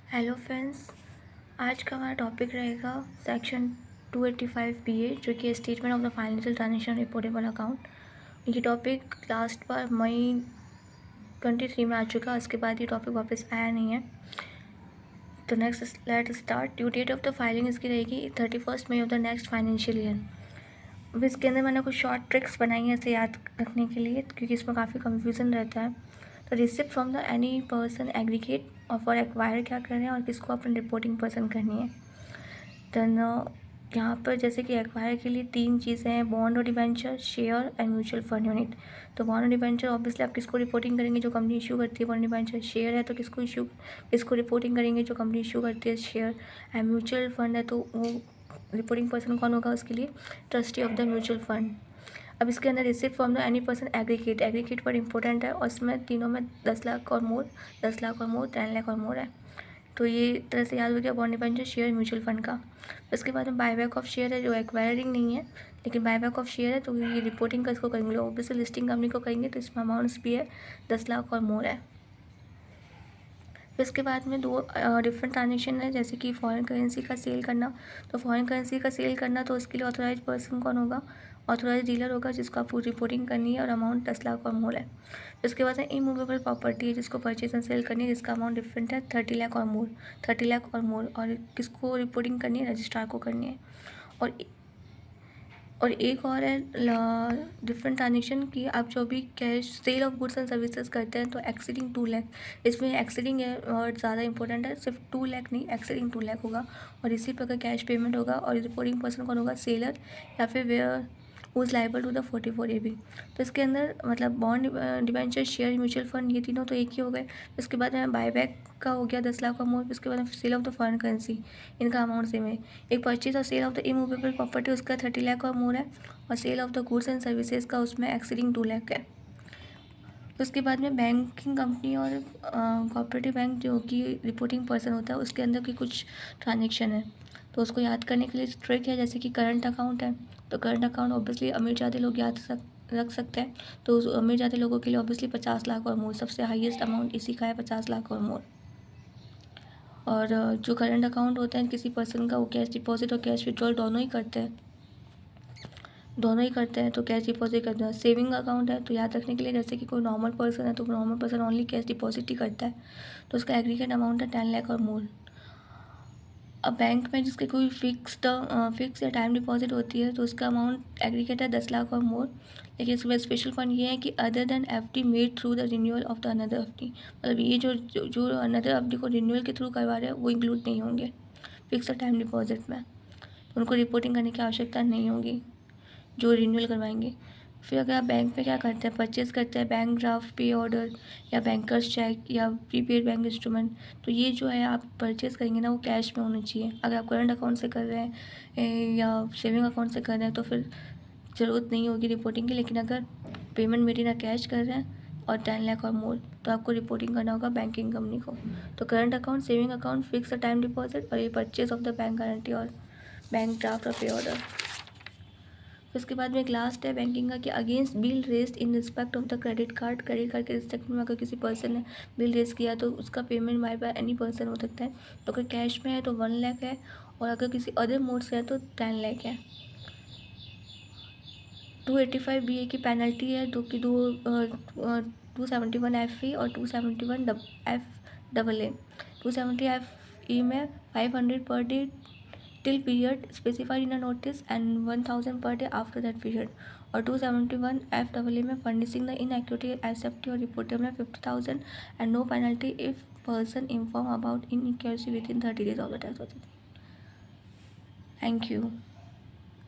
Hello friends, आज का हमारा टॉपिक रहेगा सेक्शन 285 BA जो कि statement of the financial transaction reportable account. ये टॉपिक लास्ट बार मई 23 में आ चुका, उसके बाद ये टॉपिक वापस आया नहीं है। तो next let start. Due date of the filing इसकी रहेगी 31 मई of the next financial year. अब इसके अंदर मैंने कुछ शॉर्ट ट्रिक्स बनाई हैं इसे याद रखने के लिए, क्योंकि इसमें काफ़ी कन्फ्यूज़न रहता है। तो receipt from the any person aggregate और फॉर एक्वायर क्या करना है और किसको अपनी रिपोर्टिंग पर्सन करनी है। देन यहाँ पर जैसे कि एक्वायर के लिए 3 चीज़ें हैं, बॉन्ड और debenture, share and mutual fund unit. तो बॉन्ड और डिबेंचर ऑब्वियसली आप किसको रिपोर्टिंग करेंगे, जो कंपनी इशू करती है बॉन्ड डिबेंचर। शेयर है तो किसको रिपोर्टिंग करेंगे, जो कंपनी इशू करती है शेयर। एंड म्यूचुअल फंड है तो वो रिपोर्टिंग पर्सन कौन होगा उसके लिए, trustee of the mutual fund. अब इसके अंदर receipt from the any person aggregate पर इंपॉर्टेंट है, और इसमें तीनों में 10 लाख और मोर, 10 लाख और मोर, 10 लाख और मोर है। तो ये तरह से याद हो गया bond debenture, share, mutual fund का। उसके बाद में बायबैक ऑफ शेयर है, जो एक्वायरिंग नहीं है लेकिन बायबैक ऑफ शेयर है, तो ये रिपोर्टिंग का इसको करेंगे, ऑब्वियसली लिस्टिंग कंपनी को करेंगे, तो इसमें अमाउंट्स भी है 10 लाख और मोर है। फिर उसके बाद में 2 डिफरेंट ट्रांजेक्शन है, जैसे कि फॉरेन करेंसी का सेल करना। तो फॉरेन करेंसी का सेल करना तो उसके लिए ऑथोराइज पर्सन कौन होगा, ऑथोराइज डीलर होगा, जिसको आपको रिपोर्टिंग करनी है, और अमाउंट 10 लाख और मोर है। फिर उसके बाद में इमूवेबल प्रॉपर्टी है, जिसको परचेज एंड सेल करनी है, जिसका अमाउंट डिफरेंट है 30 लाख और मोर, 30 लाख और मोर, और किसको रिपोर्टिंग करनी है, रजिस्ट्रार को करनी है। और एक और है डिफरेंट ट्रांजेक्शन की, आप जो भी cash cell of goods and services करते हैं तो एक्सीडिंग 2 लाख, इसमें एक्सीडिंग है और ज़्यादा इंपॉर्टेंट है, सिर्फ 2 लाख नहीं, एक्सीडिंग 2 लाख होगा। और इसी प्रकार कैश पेमेंट होगा, और रिपोर्टिंग पर्सन कौन होगा, सेलर या फिर where who is liable to the 44 AB। तो इसके अंदर मतलब bond debenture, share, mutual fund, ये तीनों तो एक ही हो गए। उसके बाद में बायबैक का हो गया 10 लाख और मोर। उसके बाद में sale of the foreign currency, इनका अमाउंट सेम है। एक परचेज और sale of the immovable property, उसका 30 लाख और मोर है, और sale of the goods and services का उसमें एक्सीडिंग 2 लाख है। तो उसके बाद में बैंकिंग कंपनी और कोऑपरेटिव बैंक जो कि रिपोर्टिंग पर्सन होता है, उसके अंदर की कुछ ट्रांजेक्शन है, तो उसको याद करने के लिए ट्रिक है, जैसे कि करंट अकाउंट है। तो करंट अकाउंट ऑब्वियसली अमीर ज़्यादा लोग रख सकते हैं, तो उस अमीर ज़्यादा लोगों के लिए ऑब्वियसली 50 लाख और मोर, सबसे हाईएस्ट अमाउंट इसी का है, 50 लाख और मोर। और जो करंट अकाउंट होते हैं किसी पर्सन का, वो कैश डिपॉजिट और कैश विड्रॉल दोनों ही करते हैं, तो कैश डिपॉजिट करते हैं। सेविंग अकाउंट है तो याद रखने के लिए, जैसे कि कोई नॉर्मल पर्सन है तो normal person only cash deposit ही करता है, तो उसका एग्रीगेट अमाउंट है 10 लाख और मोर। अब बैंक में जिसके कोई फिक्स या टाइम डिपॉजिट होती है, तो उसका अमाउंट एग्रीगेट है 10 लाख और मोर। लेकिन इसमें स्पेशल फंड ये है कि other than FD made through the renewal of the another FD, मतलब ये जो अनदर FD को रिन्यूअल के थ्रू करवा रहे हैं वो इंक्लूड नहीं होंगे फिक्स और टाइम डिपॉजिट में, तो उनको रिपोर्टिंग करने की आवश्यकता नहीं होगी जो रिन्यूअल करवाएंगे। फिर अगर आप बैंक में क्या करते हैं, परचेज़ करते हैं, बैंक ड्राफ्ट, पे ऑर्डर या बैंकर्स चेक या प्रीपेड बैंक इंस्ट्रूमेंट, तो ये जो है आप परचेज़ करेंगे ना, वो कैश में होना चाहिए। अगर आप करंट अकाउंट से कर रहे हैं या सेविंग अकाउंट से कर रहे हैं तो फिर ज़रूरत नहीं होगी रिपोर्टिंग की। लेकिन अगर पेमेंट मेड इन कैश कर रहे हैं और 10 लाख और मोर, तो आपको रिपोर्टिंग करना होगा बैंकिंग कंपनी को। तो current account, saving account, fix time deposit, और ये purchase of the bank guarantee और बैंक ड्राफ्ट और पे ऑर्डर। उसके बाद में एक लास्ट है बैंकिंग का, कि against bill raised in respect of the credit card के रिस्पेक्ट में अगर किसी पर्सन ने बिल रेज किया तो उसका पेमेंट बाय एनी पर्सन हो सकता है। तो अगर कैश में है तो 1 लाख है, और अगर किसी अदर मोड से है तो 10 लाख है। 285 BA की पेनल्टी है, जो कि 271 FE और 271 FAA। 270 FE में 500 per day till period specified in a notice and 1000 per day after that period, और 271 FAA में furnishing the inaccurate accepted और reported में 50,000 and no penalty if person inform about inaccuracy within 30 days of the tax authority. Thank you.